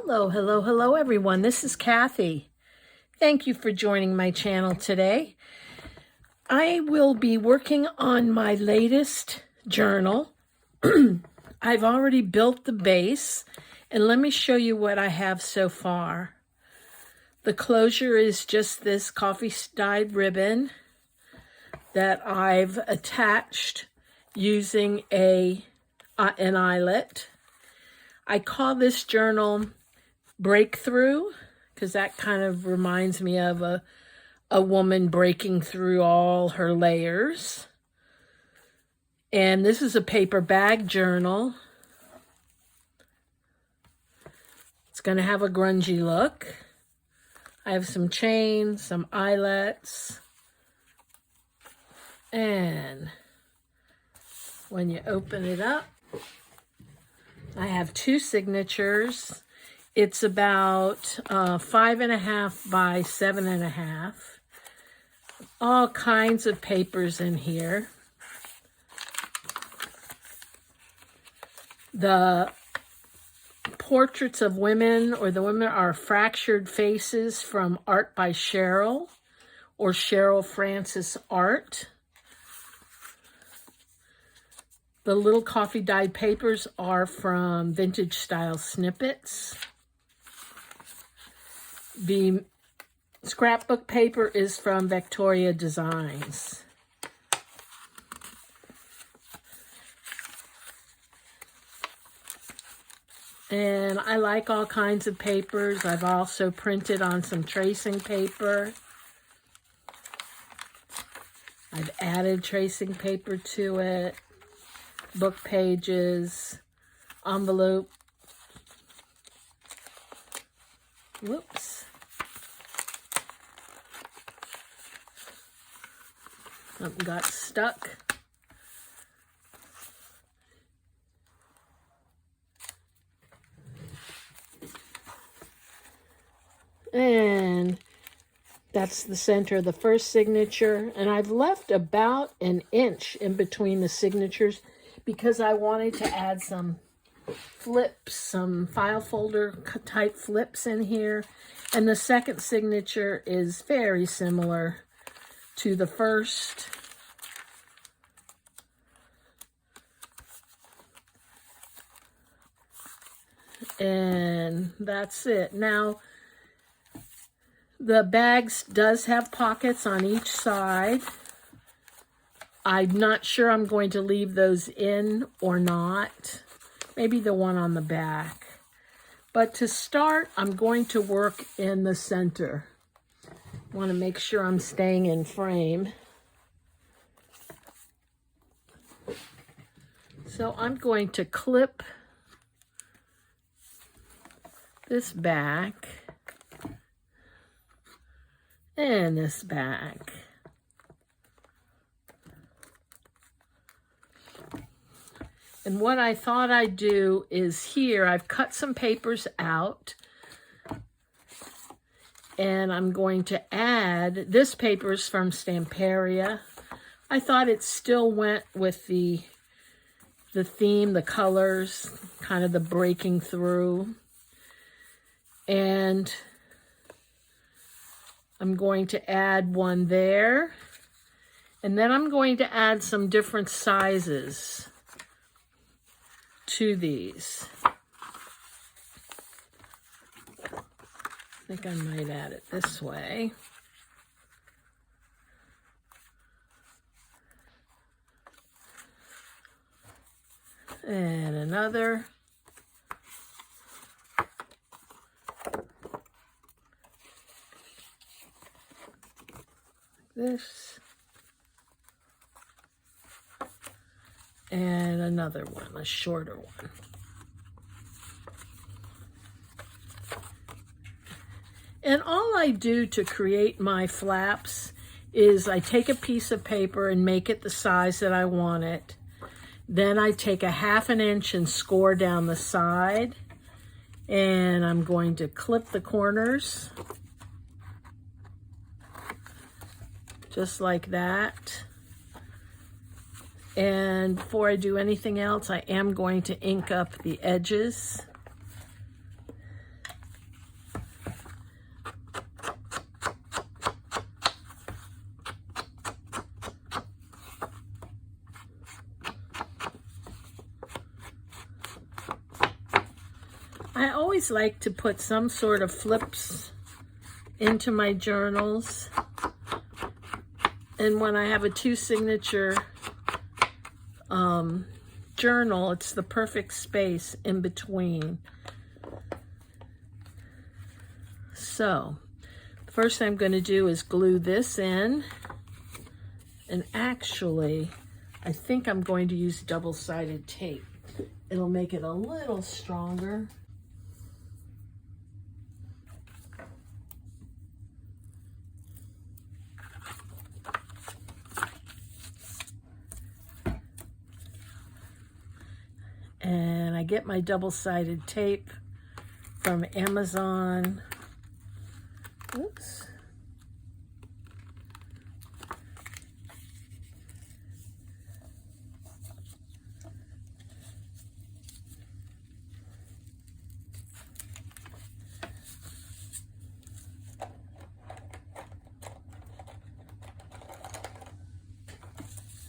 Hello everyone. This is Kathy. Thank you for joining my channel today. I will be working on my latest journal. I've already built the base, and let me show you what I have so far. The closure is just this coffee dyed ribbon that I've attached using an eyelet. I call this journal Breakthrough because that kind of reminds me of a woman breaking through all her layers. And this is a paper bag journal. It's going to have a grungy look. I have some chains, some eyelets, and when you open it up, I have two signatures. It's about 5.5 by 7.5. All kinds of papers in here. The portraits of women, or the women are fractured faces from Art by Cheryl, or Cheryl Francis Art. The little coffee dyed papers are from Vintage Style Snippets. The scrapbook paper is from Victoria Designs. And I like all kinds of papers. I've also printed on some tracing paper. I've added tracing paper to it. Book pages, envelope. Whoops. Something got stuck. And that's the center of the first signature. And I've left about an inch in between the signatures because I wanted to add some flips, some file folder type flips in here. And the second signature is very similar to the first. And that's it. Now, the bags does have pockets on each side. I'm not sure I'm going to leave those in or not. Maybe the one on the back. But to start, I'm going to work in the center. I want to make sure I'm staying in frame. So I'm going to clip this back and this back. And what I thought I'd do is here, I've cut some papers out. And I'm going to add, this paper's from Stamperia. I thought it still went with the theme, the colors, kind of the breaking through. And I'm going to add one there. And then I'm going to add some different sizes to these. I think I might add it this way. And another. This. And another one, a shorter one. And all I do to create my flaps is I take a piece of paper and make it the size that I want it. Then I take a 1/2 inch and score down the side. And I'm going to clip the corners. Just like that. And before I do anything else, I am going to ink up the edges. always like to put some sort of flips into my journals. And when I have a two-signature journal, it's the perfect space in between. So, the first thing I'm going to do is glue this in. And actually, I think I'm going to use double-sided tape. It'll make it a little stronger. And I get my double-sided tape from Amazon. Oops.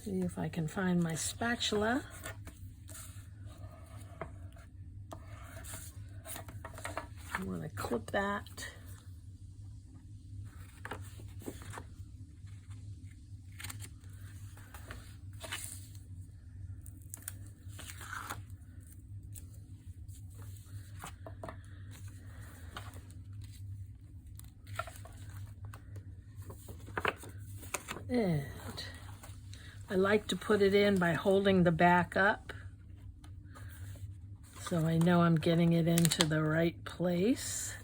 See if I can find my spatula. I want to clip that. And I like to put it in by holding the back up, so I know I'm getting it into the right place.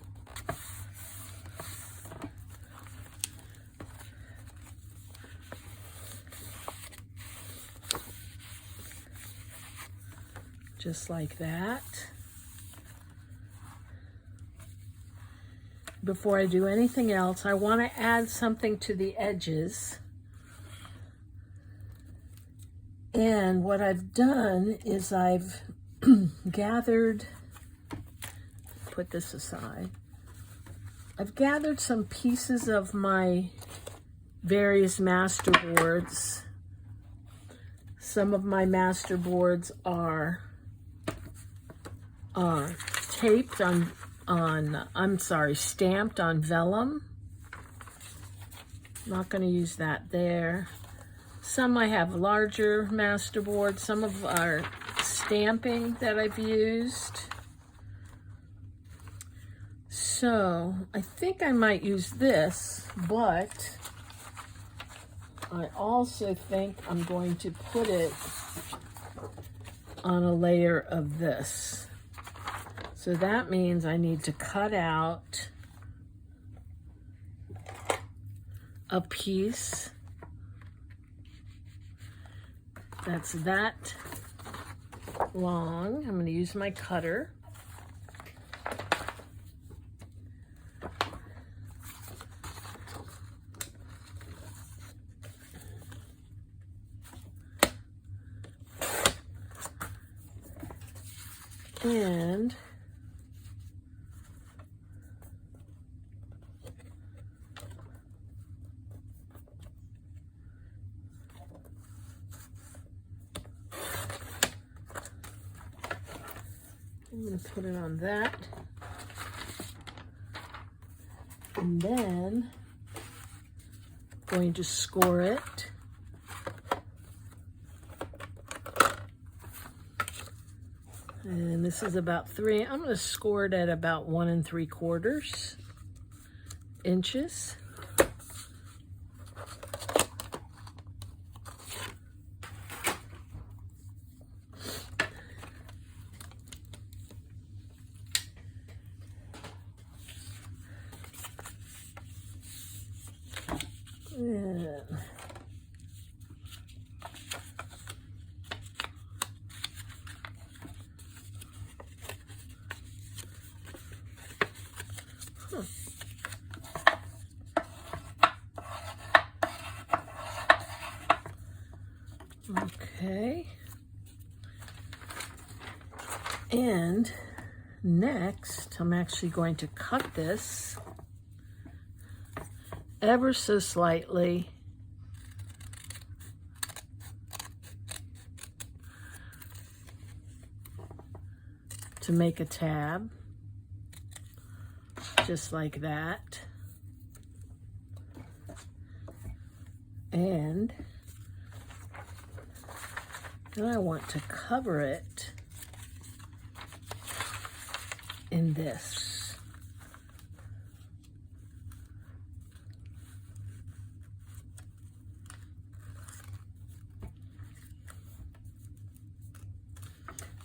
Just like that. Before I do anything else, I want to add something to the edges. And what I've done is I've gathered, put this aside, I've gathered some pieces of my various masterboards. Some of my masterboards are taped stamped on vellum. Not going to use that there. Some I have larger masterboards. Some of are stamping that I've used. So I think I might use this, but I also think I'm going to put it on a layer of this. So that means I need to cut out a piece that's that long. I'm going to use my cutter. And I'm going to put it on that. And then I'm going to score it. And this is about 3. I'm going to score it at about 1 3/4 inches. Yeah. Okay. And next, I'm actually going to cut this ever so slightly to make a tab. just like that. And then I want to cover it in this.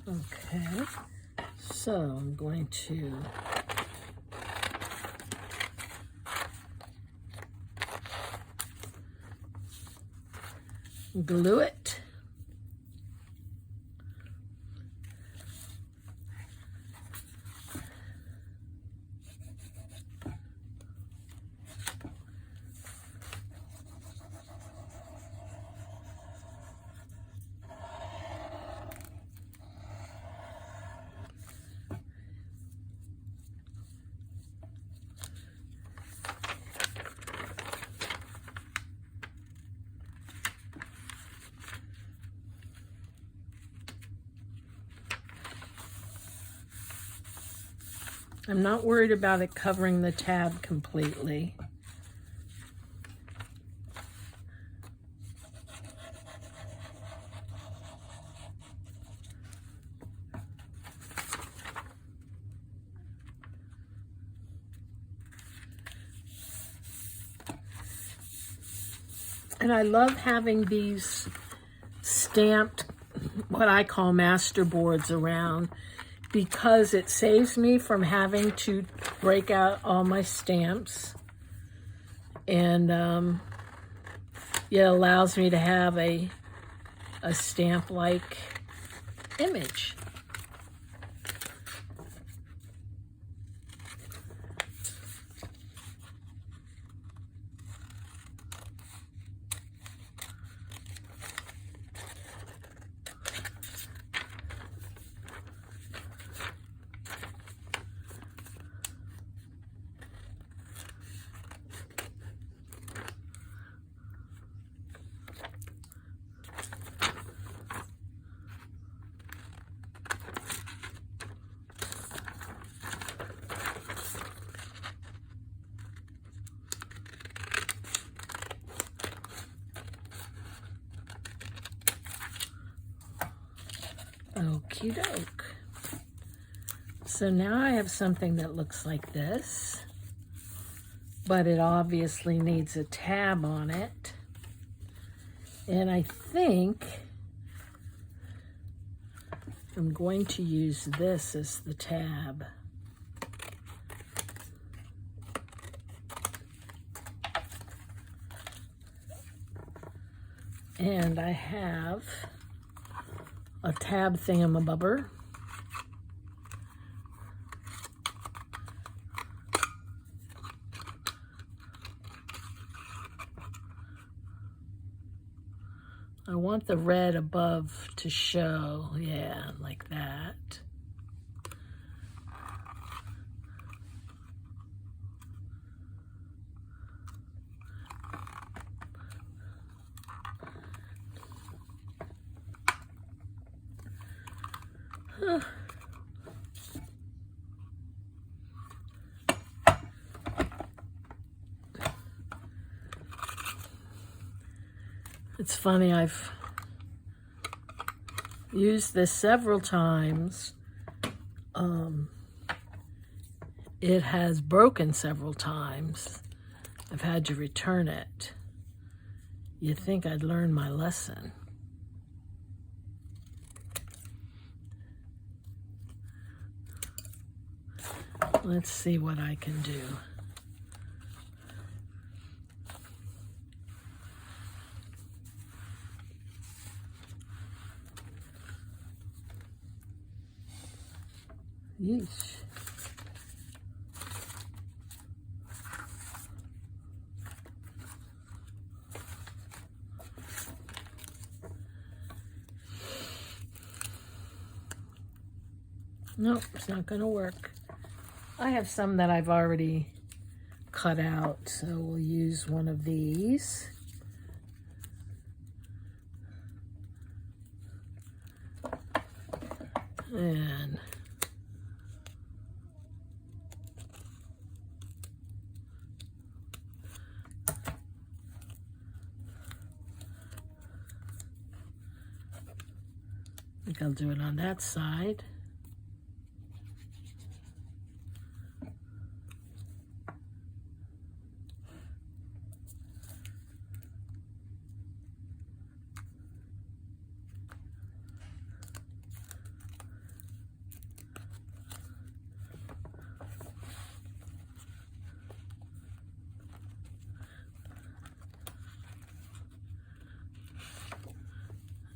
Okay, so I'm going to glue it. I'm not worried about it covering the tab completely. And I love having these stamped, what I call master boards around, because it saves me from having to break out all my stamps. And it allows me to have a stamp-like image. Okie doke. So now I have something that looks like this, but it obviously needs a tab on it. And I think I'm going to use this as the tab. And I have a tab thingamabobber. I want the red above to show, yeah, like that. It's funny, I've used this several times. It has broken several times. I've had to return it. You'd think I'd learned my lesson. Let's see what I can do. Yeesh. Nope, it's not going to work. I have some that I've already cut out, so we'll use one of these. And I think I'll do it on that side.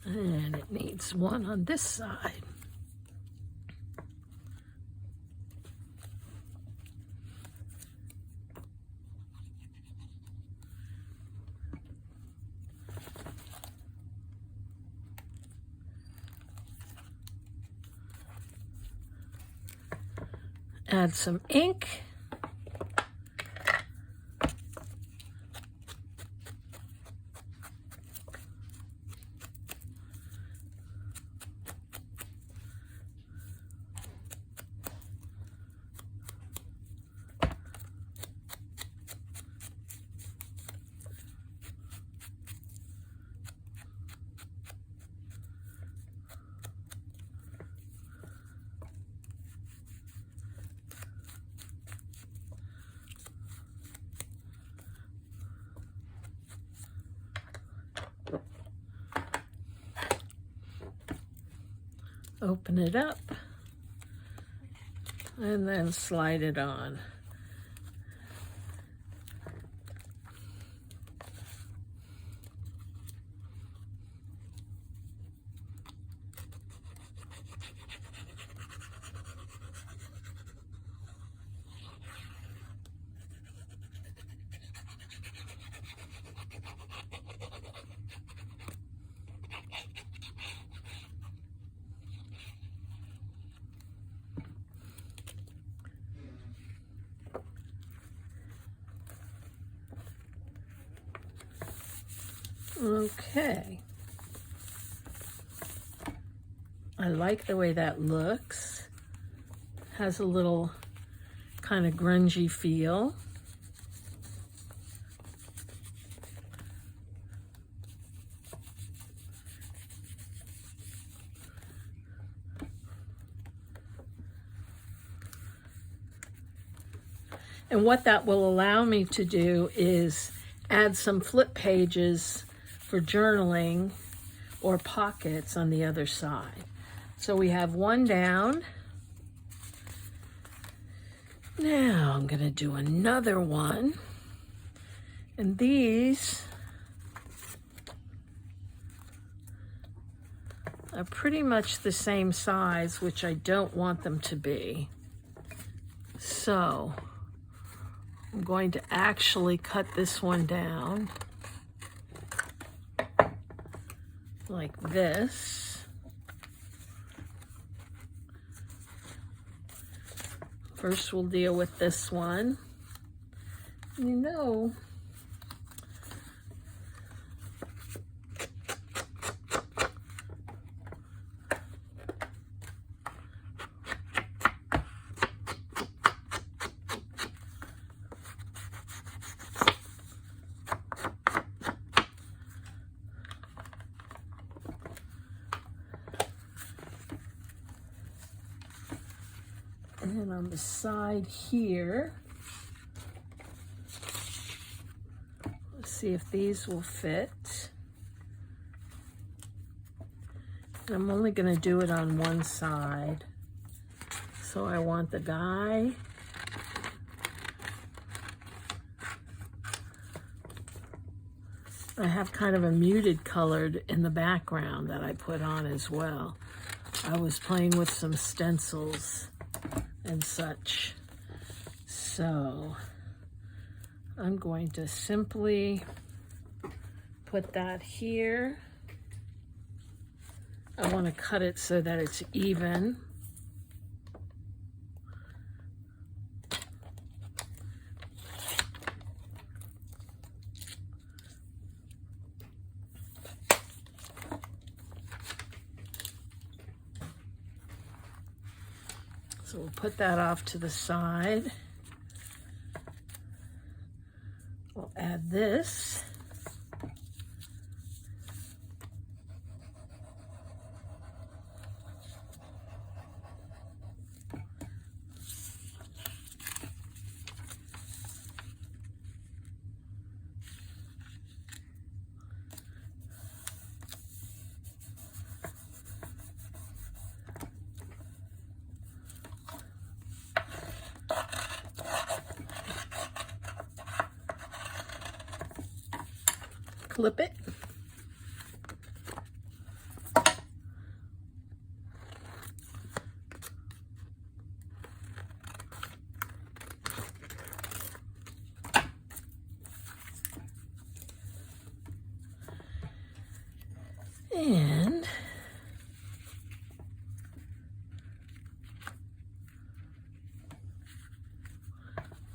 And it needs one on this side. Add some ink. Open it up and then slide it on. Okay. I like the way that looks. Has a little kind of grungy feel. And what that will allow me to do is add some flip pages for journaling or pockets on the other side. So we have one down. Now I'm going to do another one. And these are pretty much the same size, which I don't want them to be. So I'm going to actually cut this one down like this. First we'll deal with this one. You know, and on the side here, let's see if these will fit. And I'm only going to do it on one side. So I want the guy. I have kind of a muted colored in the background that I put on as well. I was playing with some stencils and such. So I'm going to simply put that here. I want to cut it so that it's even. So we'll put that off to the side. We'll add this. clip it. And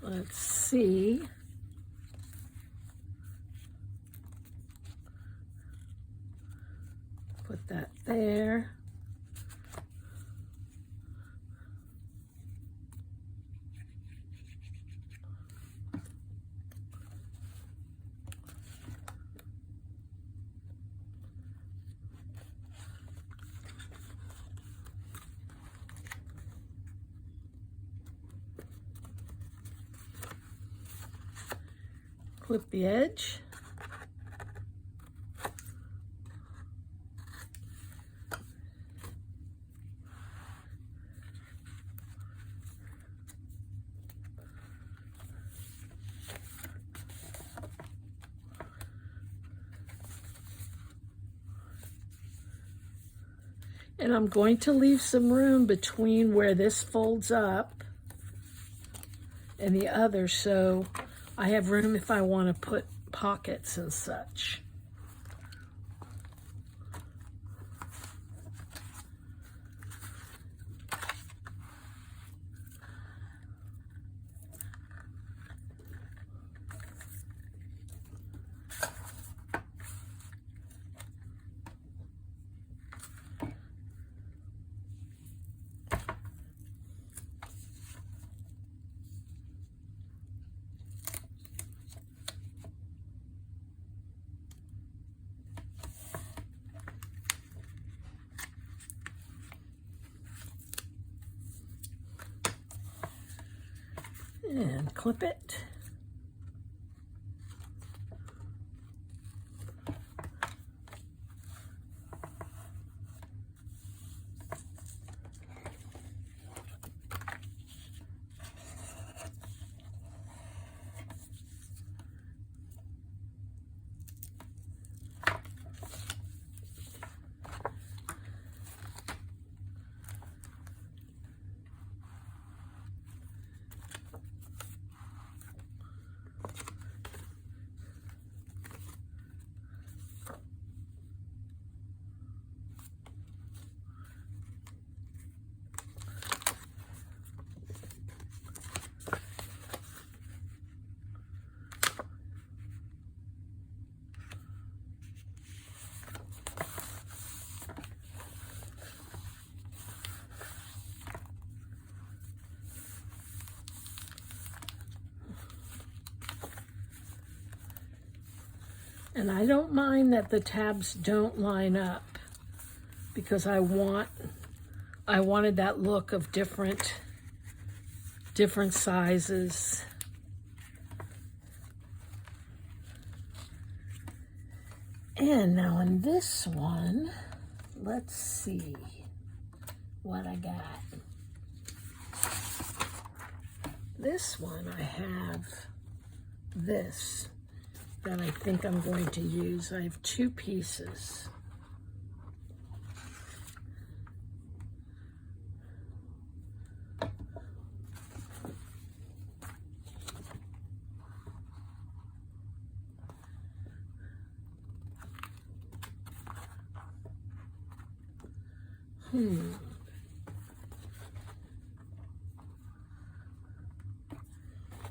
let's see. Put that there. Clip the edge. And I'm going to leave some room between where this folds up and the other, so I have room if I want to put pockets and such. And clip it. And I don't mind that the tabs don't line up because I wanted that look of different sizes. And now on this one, let's see what I got. This one I have this that I think I'm going to use. I have two pieces.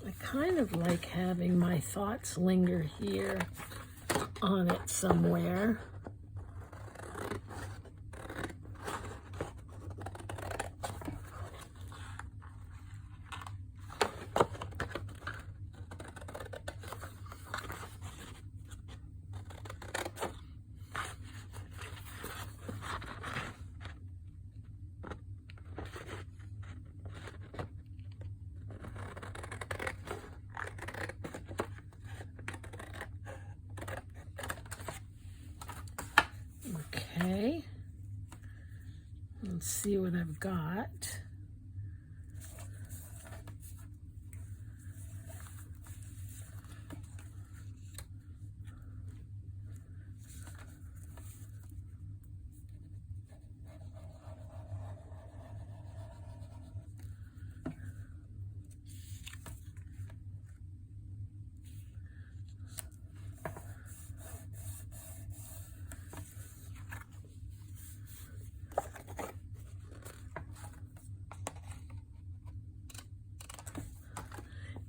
I kind of like having my thoughts linger here on it somewhere. Okay, let's see what I've got.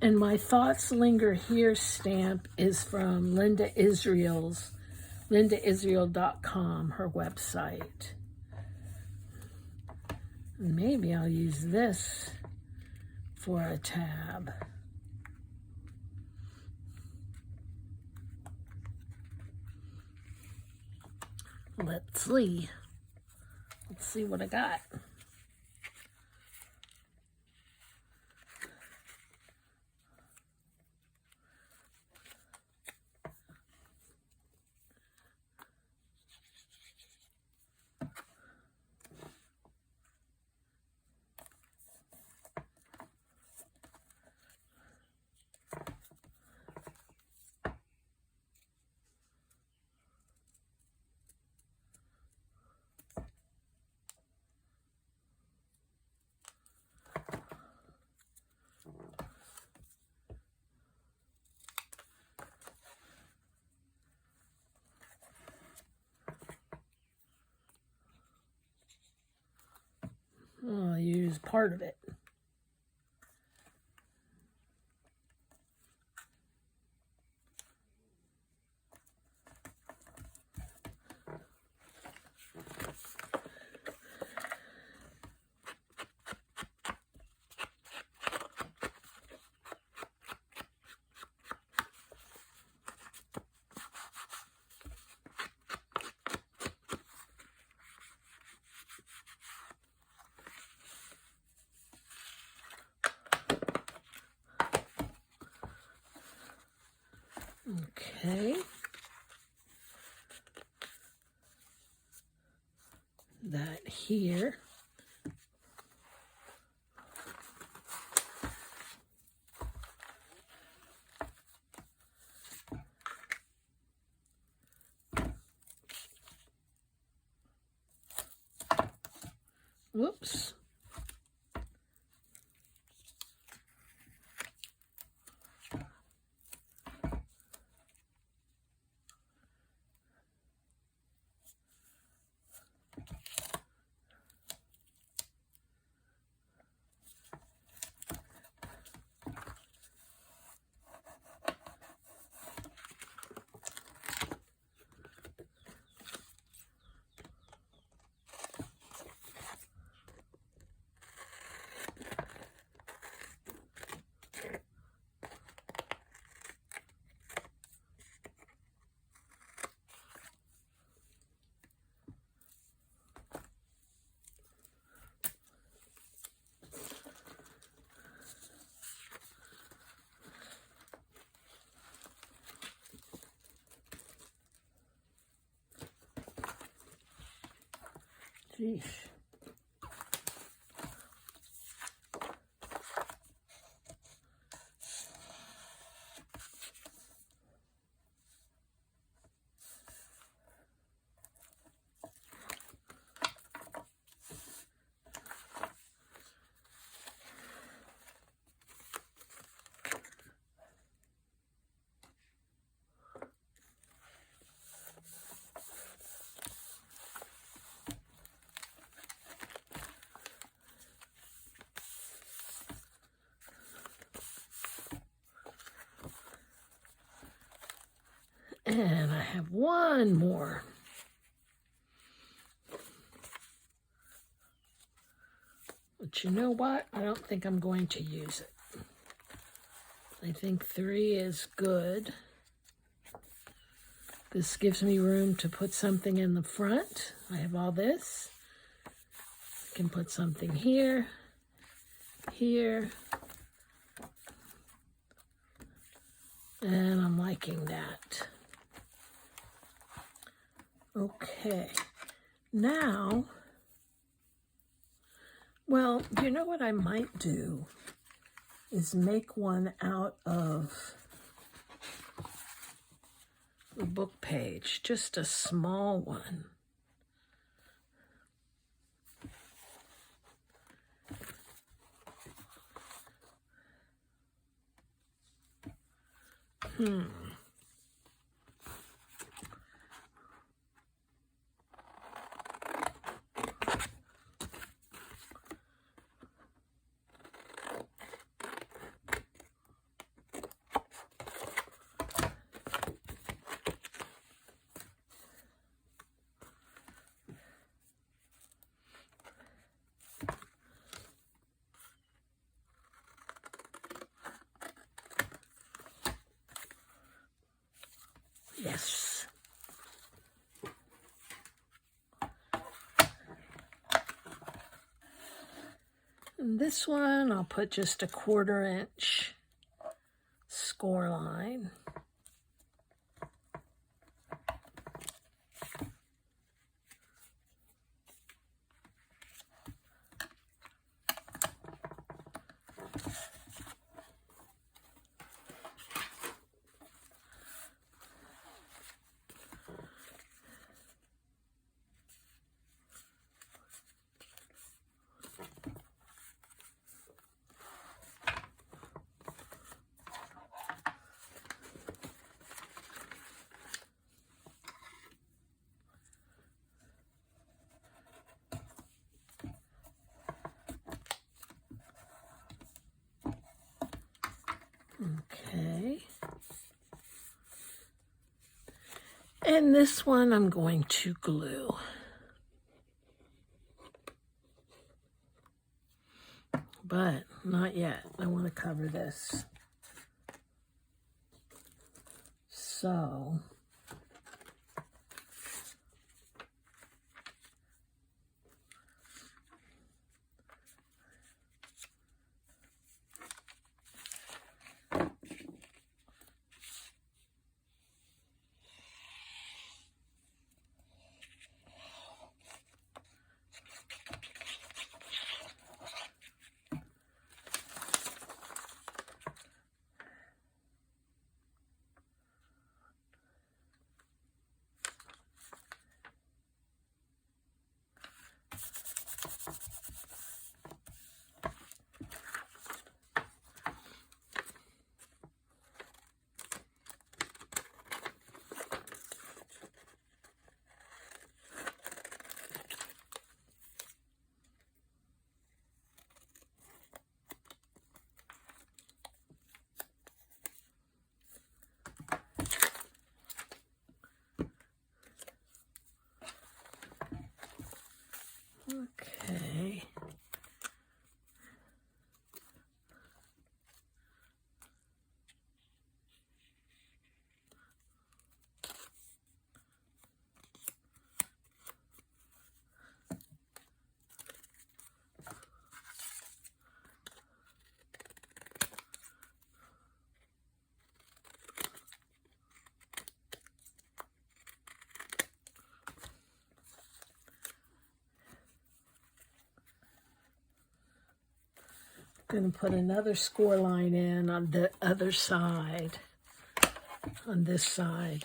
And my Thoughts Linger Here stamp is from Linda Israel's, lindaisrael.com, her website. And maybe I'll use this for a tab. Let's see. Let's see what I got. I'll use part of it. Okay. That here. Whoops. Jeez. And I have one more. But you know what? I don't think I'm going to use it. I think 3 is good. This gives me room to put something in the front. I have all this. I can put something here, here. And I'm liking that. Okay, now, well, you know what I might do is make one out of the book page, just a small one. And this one, I'll put just a 1/4 inch score line. Okay. And this one I'm going to glue. But not yet. I want to cover this. So okay. Going to put another score line in on the other side, on this side.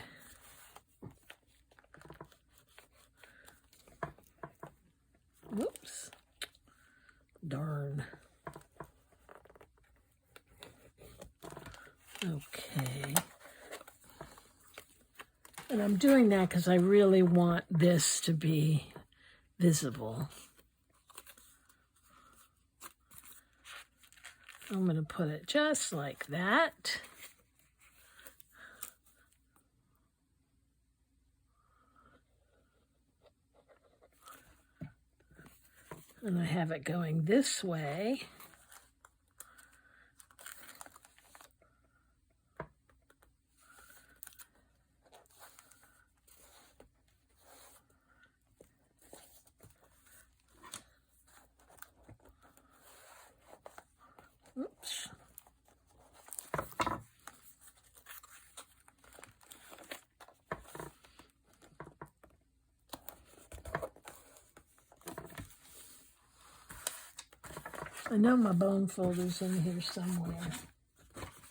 Whoops. Darn. Okay. And I'm doing that because I really want this to be visible. I'm going to put it just like that. And I have it going this way. Oops. I know my bone folder's in here somewhere.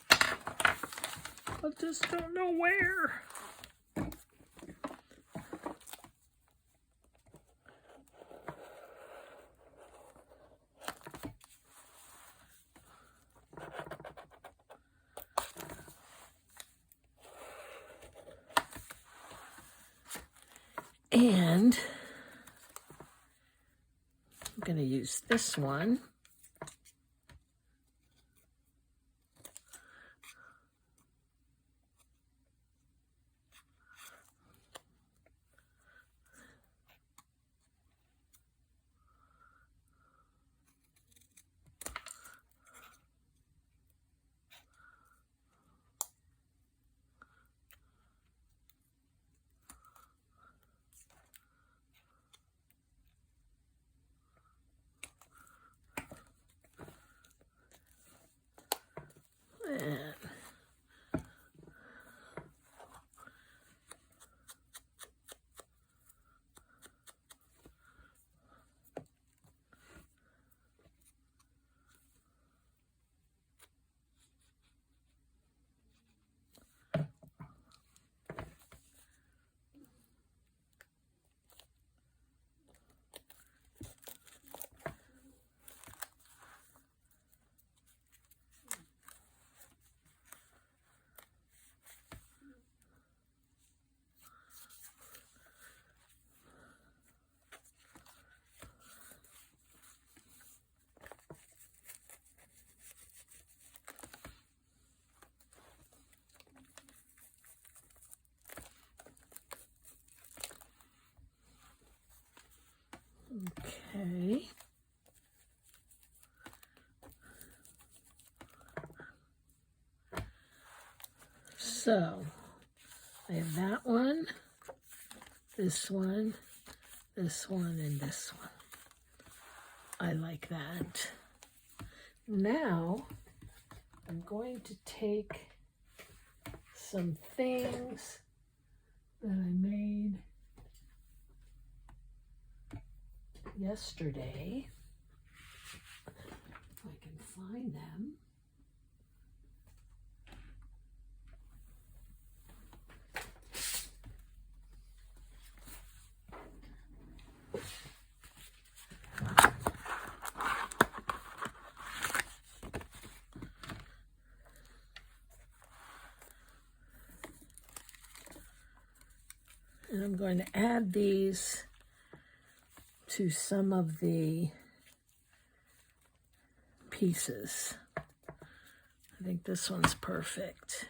I just don't know where. And I'm going to use this one. Okay. So, I have that one, this one, this one, and this one. I like that. Now, I'm going to take some things that I made yesterday, if I can find them. And I'm going to add these to some of the pieces. I think this one's perfect.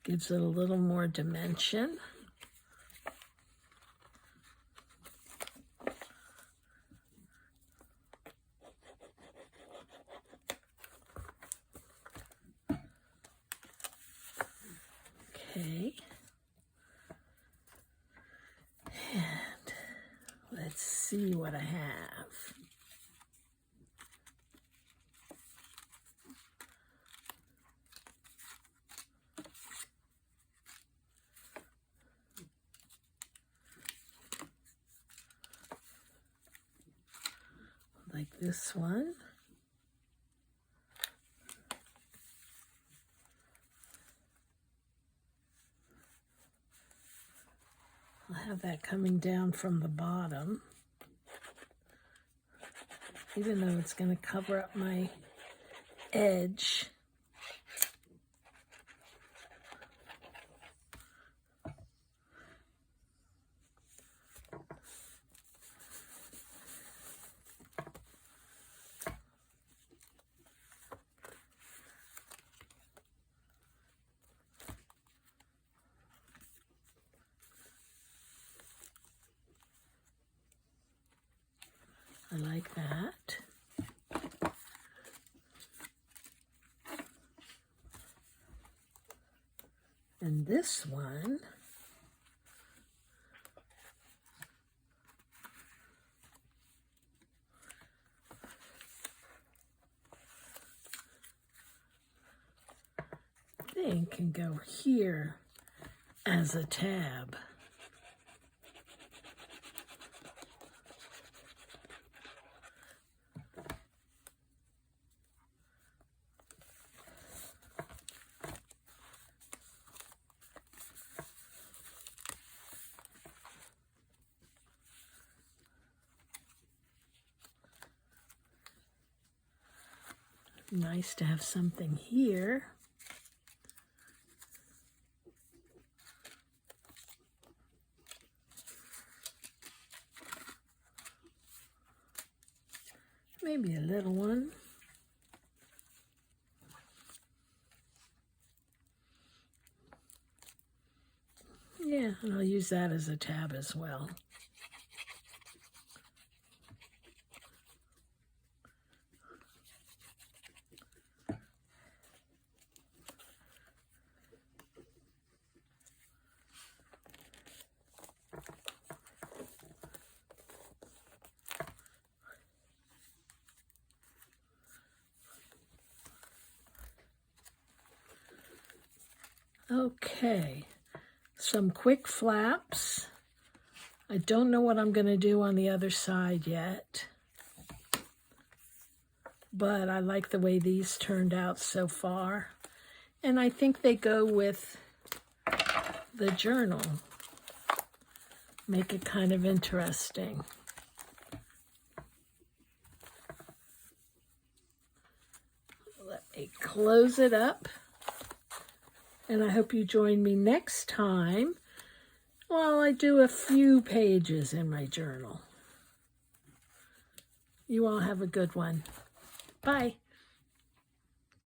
Gives it a little more dimension. Okay. And let's see what I have. Like this one. I'll have that coming down from the bottom, even though it's going to cover up my edge. I like that. And this one, I think can go here as a tab. Nice to have something here. Maybe a little one. Yeah, and I'll use that as a tab as well. Okay, some quick flaps. I don't know what I'm going to do on the other side yet, but I like the way these turned out so far. And I think they go with the journal. Make it kind of interesting. Let me close it up. And I hope you join me next time while I do a few pages in my journal. You all have a good one. Bye.